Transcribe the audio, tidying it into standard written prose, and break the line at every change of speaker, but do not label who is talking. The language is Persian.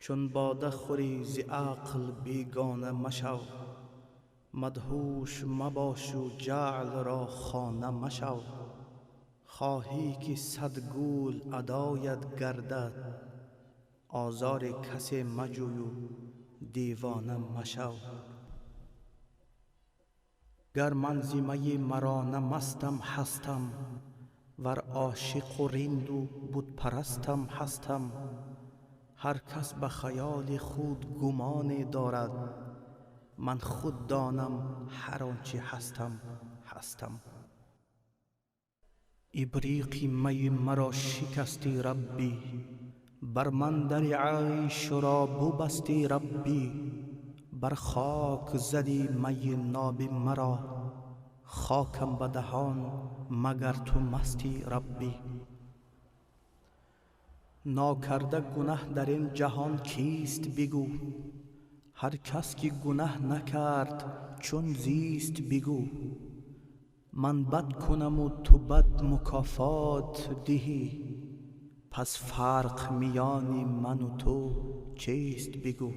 چون باده خوری ز عقل بیگانه مشو، مدهوش مباش و جعل را خانه مشو. خواهی که صد گول ادایت گردد، آزار کسی مجوی و دیوانه مشو. گر من ز می مرا نه مستم هستم، ور عاشق و رند و بت پرستم هستم. هر کس به خیال خود گمانی دارد، من خود دانم هر آنچه هستم هستم. ابریق می مرا شکستی ربی، بر من در عیش را ببستی ربی. بر خاک زدی می ناب مرا، خاکم به دهان مگر تو مستی ربی. ناکرده گنه در این جهان کیست بگو، هر کس که گنه نکرد چون زیست بگو. من بد کنم و تو بد مکافات دهی، پس فرق میان من و تو چیست بگو.